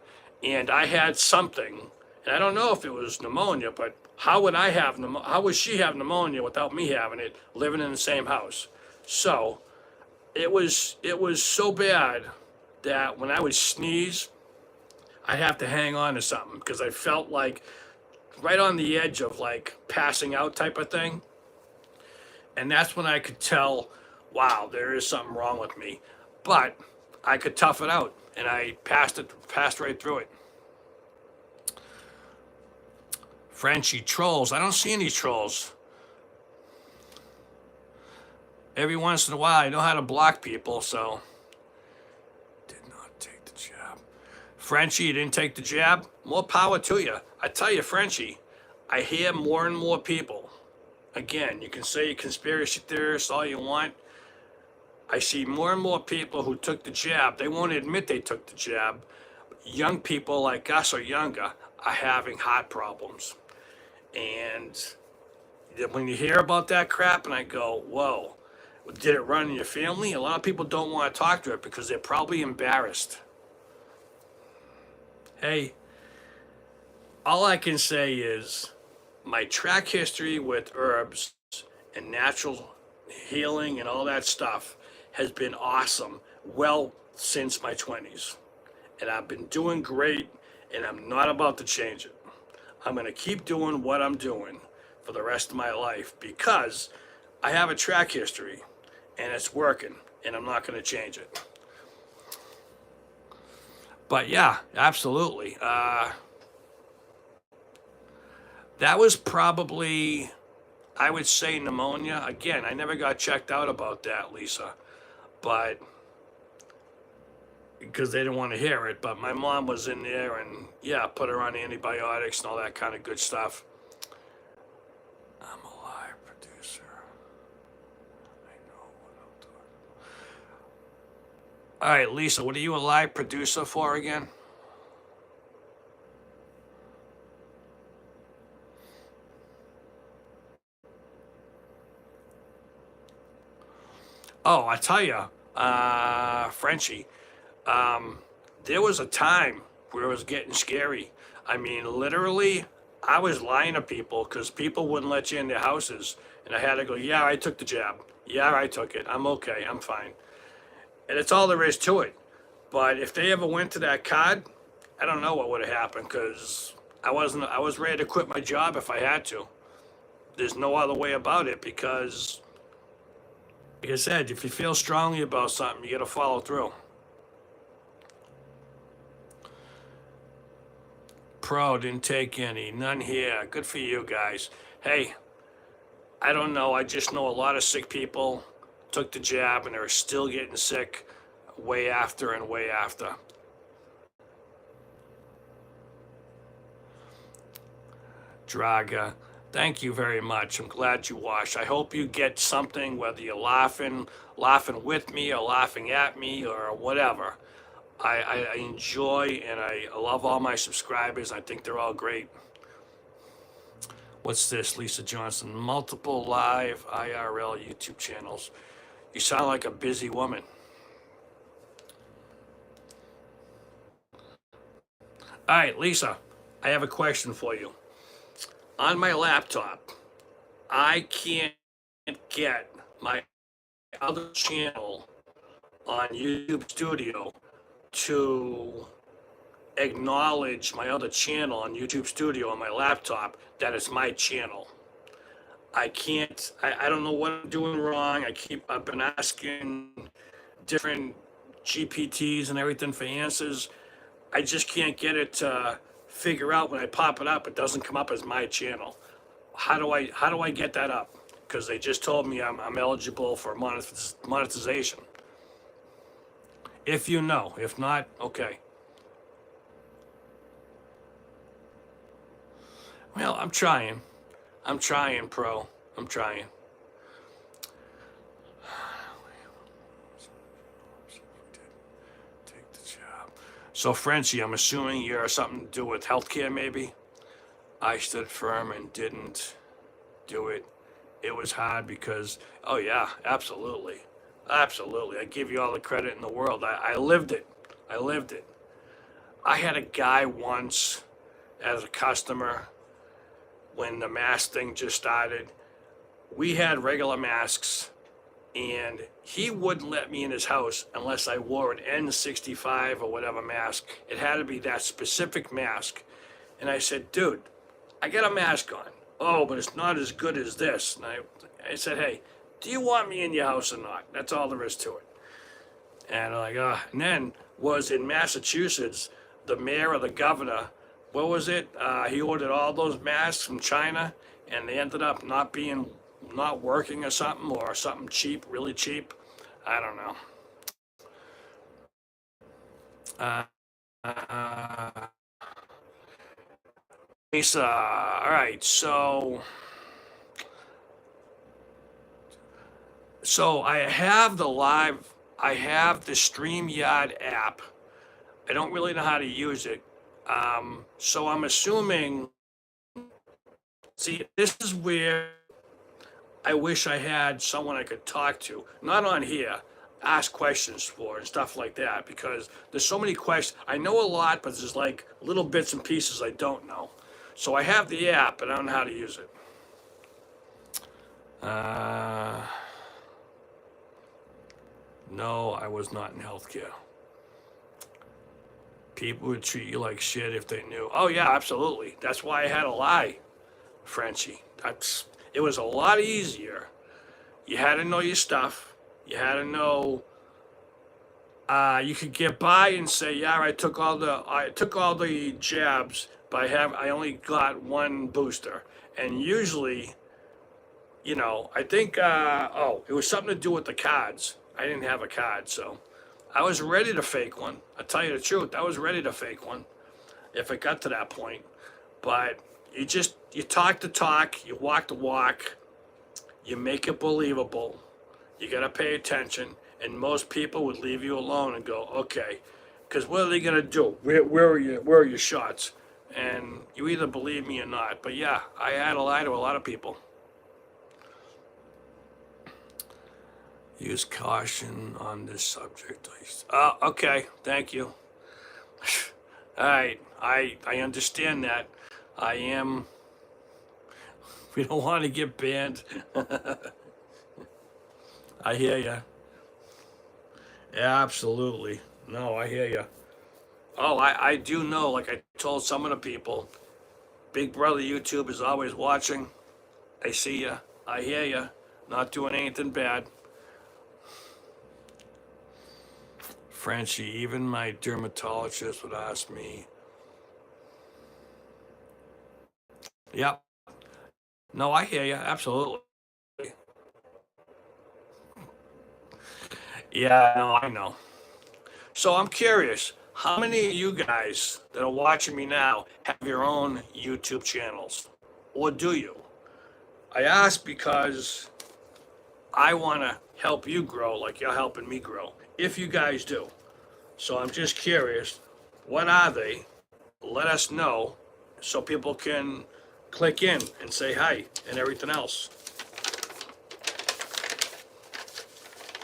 S1: And I had something, and I don't know if it was pneumonia, but how would I have pneumonia? How would she have pneumonia without me having it, living in the same house? So it was so bad that when I would sneeze, I'd have to hang on to something because I felt like right on the edge of like passing out type of thing. And that's when I could tell, wow, there is something wrong with me. But I could tough it out, and I passed right through it. Frenchie trolls. I don't see any trolls. Every once in a while, I know how to block people, so. Did not take the jab. Frenchie, you didn't take the jab? More power to you. I tell you, Frenchie, I hear more and more people. Again, you can say you're conspiracy theorists all you want. I see more and more people who took the jab. They won't admit they took the jab. Young people like us or younger are having heart problems. And when you hear about that crap, and I go, whoa, did it run in your family? A lot of people don't want to talk to it because they're probably embarrassed. Hey, all I can say is my track history with herbs and natural healing and all that stuff has been awesome well since my 20s. And I've been doing great, and I'm not about to change it. I'm going to keep doing what I'm doing for the rest of my life because I have a track history and it's working, and I'm not going to change it. But yeah, absolutely. That was probably, I would say, pneumonia. Again, I never got checked out about that, Lisa, but because they didn't want to hear it. But my mom was in there and, yeah, put her on antibiotics and all that kind of good stuff. I'm a live producer. I know what I'm talking about. All right, Lisa, what are you a live producer for again? Oh, I tell you, Frenchie, there was a time where it was getting scary. I mean, literally, I was lying to people because people wouldn't let you in their houses. And I had to go, yeah, I took the jab. Yeah, I took it. I'm okay. I'm fine. And it's all there is to it. But if they ever went to that card, I don't know what would have happened because I was ready to quit my job if I had to. There's no other way about it because, like I said, if you feel strongly about something, you got to follow through. Pro, didn't take any, none here. Good for you guys. Hey, I don't know. I just know a lot of sick people took the jab and are still getting sick way after and way after. Draga, thank you very much. I'm glad you watched. I hope you get something, whether you're laughing with me or laughing at me or whatever. I enjoy and I love all my subscribers. I think they're all great. What's this, Lisa Johnson? Multiple live IRL YouTube channels. You sound like a busy woman. All right, Lisa, I have a question for you. On my laptop, I can't get my other channel on YouTube Studio to acknowledge my other channel on YouTube Studio on my laptop that it's my channel. I can't, I don't know what I'm doing wrong. I've been asking different GPTs and everything for answers. I just can't get it to figure out when I pop it up, it doesn't come up as my channel. How do I get that up? Because they just told me I'm eligible for monetization. If you know, if not, okay. Well, I'm trying, Pro. I'm trying. Take the job. So, Frenchie, I'm assuming you're something to do with healthcare, maybe? I stood firm and didn't do it. It was hard because, oh yeah, absolutely. Absolutely. I give you all the credit in the world. I lived it. I lived it. I had a guy once as a customer when the mask thing just started. We had regular masks and he wouldn't let me in his house unless I wore an N95 or whatever mask. It had to be that specific mask. And I said, dude, I got a mask on. Oh, but it's not as good as this. And I said, hey, do you want me in your house or not? That's all there is to it. And I'm like, and then was in Massachusetts, the mayor or the governor, what was it? He ordered all those masks from China and they ended up not working or something cheap, really cheap. I don't know. Lisa, all right, so I have the StreamYard app. I don't really know how to use it. So I'm assuming, see, this is where I wish I had someone I could talk to, not on here, ask questions for and stuff like that, because there's so many questions. I know a lot, but there's like little bits and pieces I don't know. So I have the app, but I don't know how to use it. No, I was not in healthcare. People would treat you like shit if they knew. Oh yeah, absolutely. That's why I had to lie, Frenchie. It was a lot easier. You had to know your stuff. You had to know. You could get by and say, yeah, I took all the jabs, but I only got one booster. And usually, I think it was something to do with the cards. I didn't have a card, so I was ready to fake one. I'll tell you the truth, I was ready to fake one if it got to that point. But you talk the talk, you walk the walk, you make it believable. You gotta pay attention, and most people would leave you alone and go, okay, because what are they gonna do? Where are your shots? And you either believe me or not. But yeah, I had to lie to a lot of people. Use caution on this subject. Okay, thank you. All right, I understand that. We don't want to get banned. I hear ya. Yeah, absolutely. No, I hear you. Oh, I do know, like I told some of the people, Big Brother YouTube is always watching. I see you. I hear you. Not doing anything bad. Frenchie, even my dermatologist would ask me. Yep. No, I hear you. Absolutely. Yeah, no, I know. So I'm curious, how many of you guys that are watching me now have your own YouTube channels? Or do you? I ask because I want to help you grow like you're helping me grow, if you guys do. So I'm just curious, what are they? Let us know so people can click in and say hi and everything else.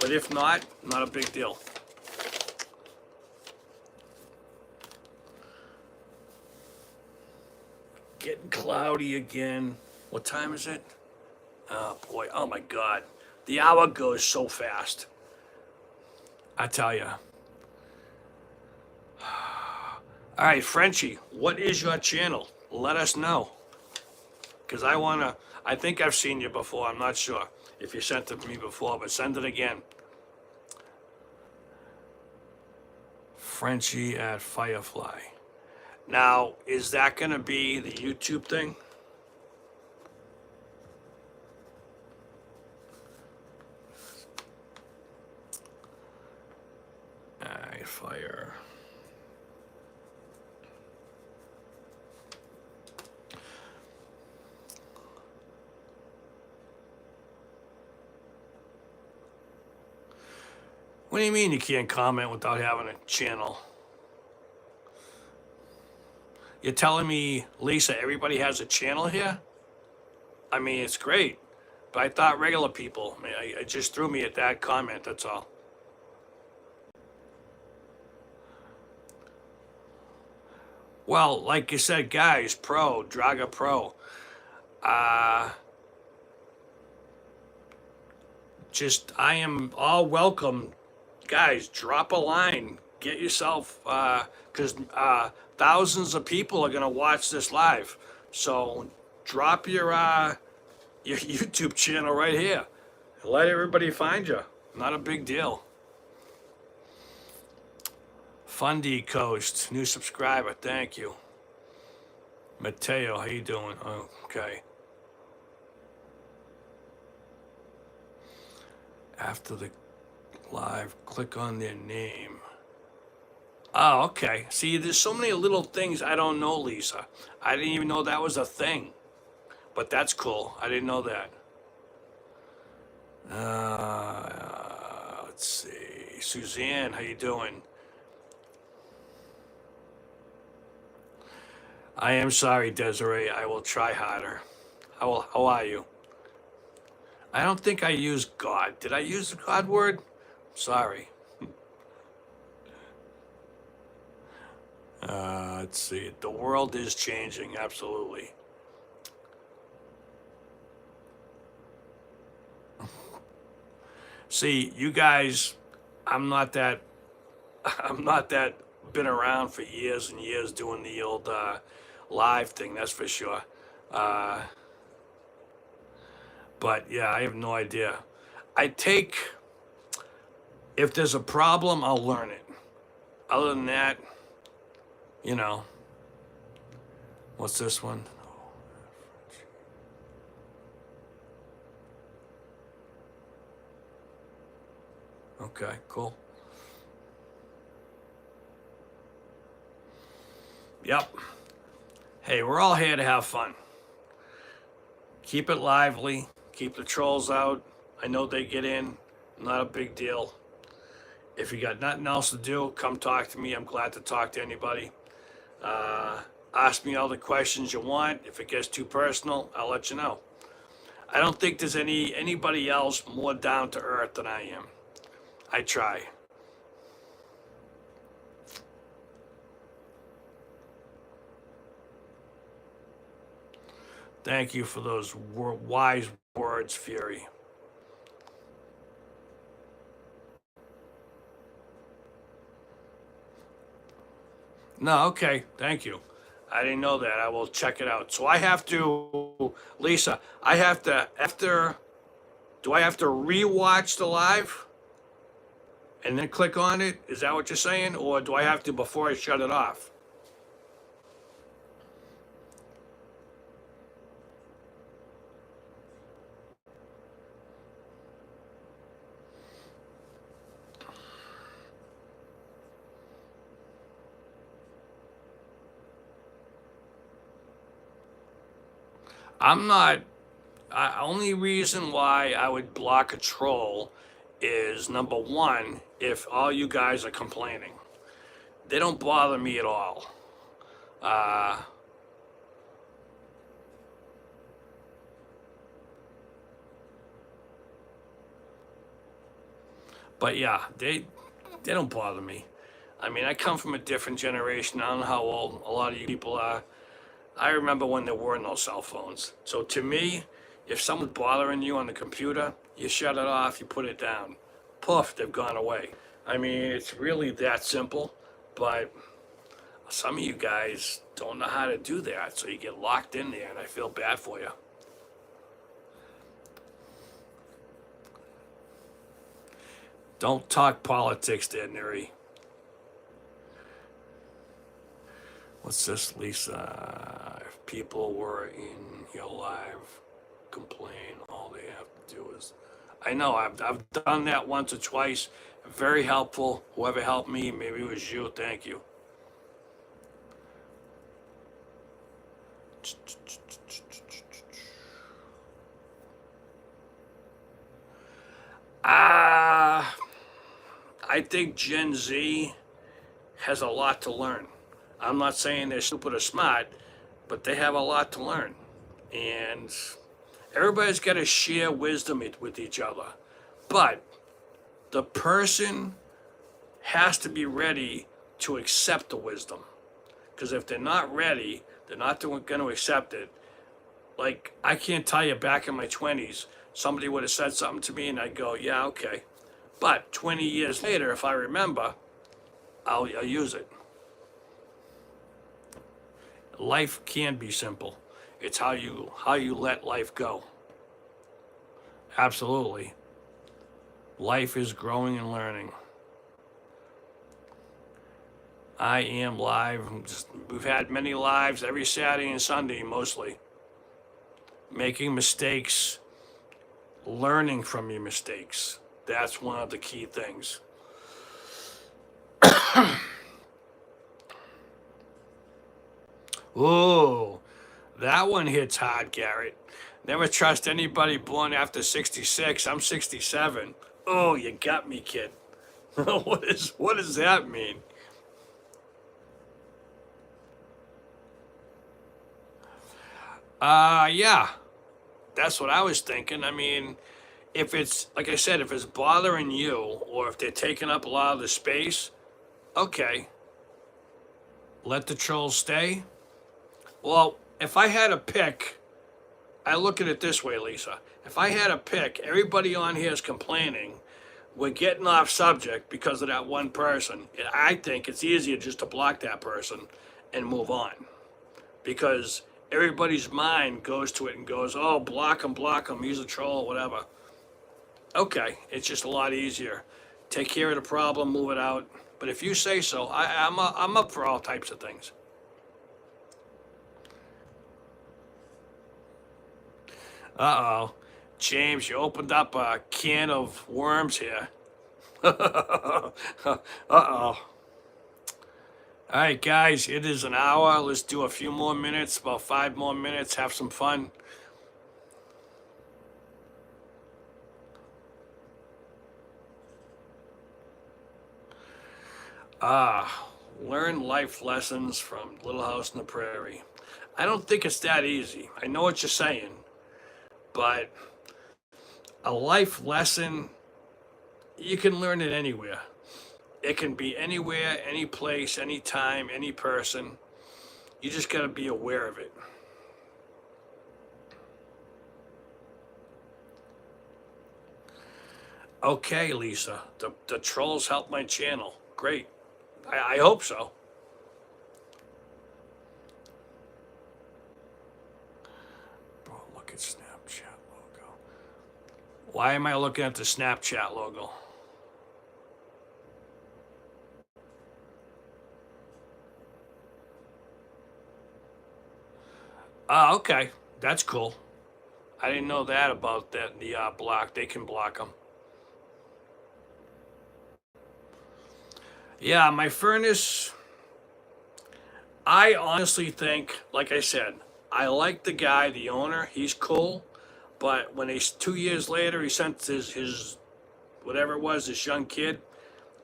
S1: But if not, not a big deal. Getting cloudy again. What time is it? Oh boy, oh my God. The hour goes so fast. I tell you. All right, Frenchie, what is your channel? Let us know. Because I think I've seen you before. I'm not sure if you sent it to me before, but send it again. Frenchie at Firefly. Now, is that going to be the YouTube thing? All right, fire. What do you mean you can't comment without having a channel? You're telling me, Lisa, everybody has a channel here? I mean, it's great, but I thought regular people. I mean, it just threw me at that comment, that's all. Well, like you said, guys, Pro, Draga Pro. Uh, I am all welcome. Guys, drop a line. Get yourself, because thousands of people are going to watch this live. So drop your YouTube channel right here. Let everybody find you. Not a big deal. Fundy Coast, new subscriber. Thank you. Mateo, how you doing? Oh, okay. After the live, click on their name. Oh, okay. See, there's so many little things I don't know, Lisa. I didn't even know that was a thing. But that's cool. I didn't know that. Let's see. Suzanne, how you doing? I am sorry, Desiree. I will try harder. How are you? I don't think I used God. Did I use the God word? Sorry. Let's see. The world is changing. Absolutely. See, you guys, I'm not that, I'm not that been around for years and years doing the old live thing, that's for sure. Uh, but yeah, I have no idea. I take, if there's a problem, I'll learn it. Other than that, you know, what's this one? Okay, cool. Yep. Hey, we're all here to have fun. Keep it lively. Keep the trolls out. I know they get in. Not a big deal. If you got nothing else to do, come talk to me. I'm glad to talk to anybody. Uh, Ask me all the questions you want. If it gets too personal, I'll let you know. I don't think there's anybody else more down to earth than I am. I try. Thank you for those wise words, Fury. No, okay, thank you. I didn't know that. I will check it out. So I have to, Lisa, I have to, after, do I have to rewatch the live and then click on it? Is that what you're saying? Or do I have to before I shut it off? I'm not, only reason why I would block a troll is number one, if all you guys are complaining. They don't bother me at all. Uh, but yeah, they don't bother me. I mean, I come from a different generation. I don't know how old a lot of you people are. I remember when there were no cell phones. So to me, if someone's bothering you on the computer, you shut it off, you put it down. Poof, they've gone away. I mean, it's really that simple, but some of you guys don't know how to do that, so you get locked in there, and I feel bad for you. Don't talk politics there, Neri. What's this, Lisa? If people were in your live complain, all they have to do is. I know, I've done that once or twice. Very helpful. Whoever helped me, maybe it was you. Thank you. Ah, I think Gen Z has a lot to learn. I'm not saying they're stupid or smart, but they have a lot to learn. And everybody's got to share wisdom with each other. But the person has to be ready to accept the wisdom. Because if they're not ready, they're not going to accept it. Like, I can't tell you back in my 20s, somebody would have said something to me and I'd go, yeah, okay. But 20 years later, if I remember, I'll use it. Life can be simple. It's how you let life go. Absolutely. Life is growing and learning. I am live. We've had many lives every Saturday and Sunday, mostly. Making mistakes, learning from your mistakes. That's one of the key things. Ooh, that one hits hard, Garrett. Never trust anybody born after 66. I'm 67. Oh, you got me, kid. What does that mean? Yeah, that's what I was thinking. I mean, if it's, like I said, if it's bothering you or if they're taking up a lot of the space, okay, let the trolls stay. Well, if I had a pick, I look at it this way, Lisa. If I had a pick, everybody on here is complaining. We're getting off subject because of that one person. I think it's easier just to block that person and move on because everybody's mind goes to it and goes, oh, block him, he's a troll, whatever. Okay, it's just a lot easier. Take care of the problem, move it out. But if you say so, I'm up for all types of things. Uh-oh. James, you opened up a can of worms here. Uh-oh. All right, guys, it is an hour. Let's do a few more minutes, about 5 more minutes, have some fun. Learn life lessons from Little House on the Prairie. I don't think it's that easy. I know what you're saying, but a life lesson, you can learn it anywhere. It can be anywhere, any place, any time, any person. You just got to be aware of it. Okay, Lisa, the trolls helped my channel. Great. I hope so. Why am I looking at the Snapchat logo? Okay. That's cool. I didn't know that about that, the block. They can block them. Yeah, my furnace, I honestly think, like I said, I like the guy, the owner. He's cool. But when he's 2 years later, he sent his whatever it was, this young kid,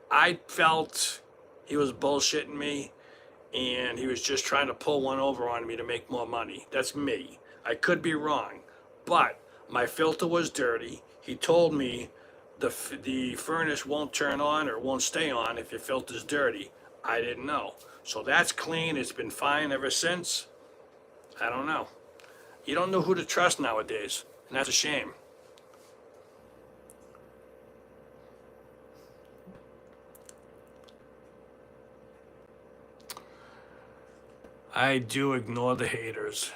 S1: I felt he was bullshitting me and he was just trying to pull one over on me to make more money. That's me. I could be wrong. But my filter was dirty. He told me the furnace won't turn on or won't stay on if your filter's dirty. I didn't know. So that's clean. It's been fine ever since. I don't know. You don't know who to trust nowadays, and that's a shame. I do ignore the haters.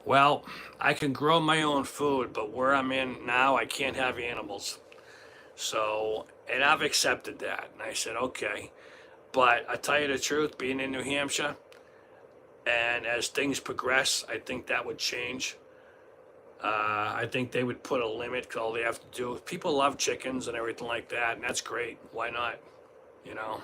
S1: Well, I can grow my own food, but where I'm in now, I can't have animals. So, and I've accepted that. And I said, okay. But I tell you the truth, being in New Hampshire, and as things progress, I think that would change. I think they would put a limit 'cause all they have to do. People love chickens and everything like that, and that's great. Why not? You know,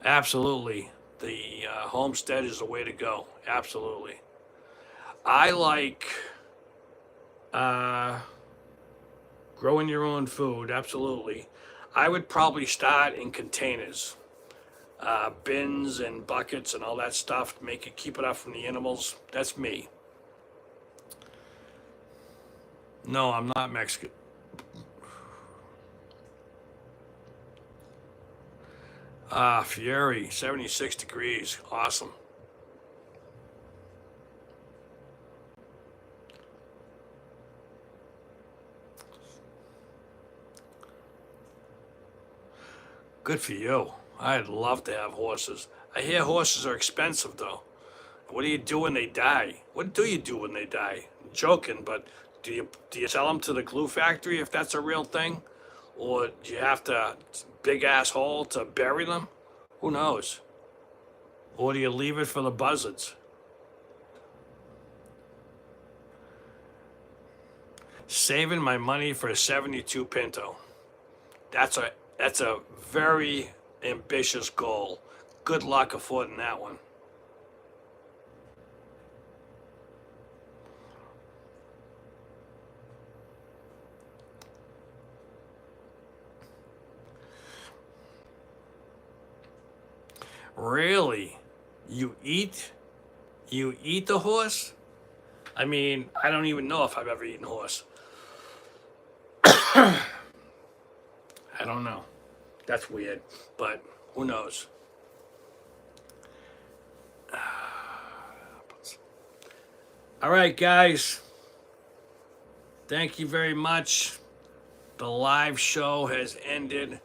S1: absolutely. The homestead is the way to go. Absolutely. I like uh, growing your own food. Absolutely. I would probably start in containers, bins and buckets and all that stuff. Make it keep it up from the animals. That's me. No, I'm not Mexican. Fury, 76 degrees. Awesome. Good for you. I'd love to have horses. I hear horses are expensive though. What do you do when they die? What do you do when they die? I'm joking, but do you sell them to the glue factory if that's a real thing? Or do you have to big ass hole to bury them? Who knows? Or do you leave it for the buzzards? Saving my money for a 72 Pinto. That's a very ambitious goal. Good luck affording that one. Really? You eat? You eat the horse? I mean, I don't even know if I've ever eaten horse. I don't know. That's weird, but who knows? All right, guys. Thank you very much. The live show has ended.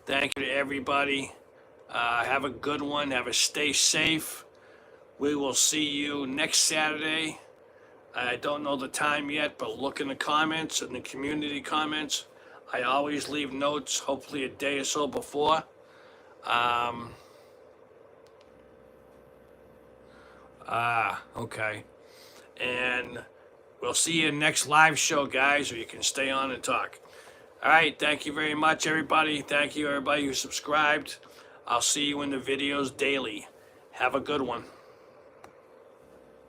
S1: Thank you to everybody. Have a good one. Stay safe. We will see you next Saturday. I don't know the time yet, but look in the comments, in the community comments. I always leave notes, hopefully a day or so before. Okay. And we'll see you next live show, guys, or you can stay on and talk. All right. Thank you very much, everybody. Thank you, everybody who subscribed. I'll see you in the videos daily. Have a good one.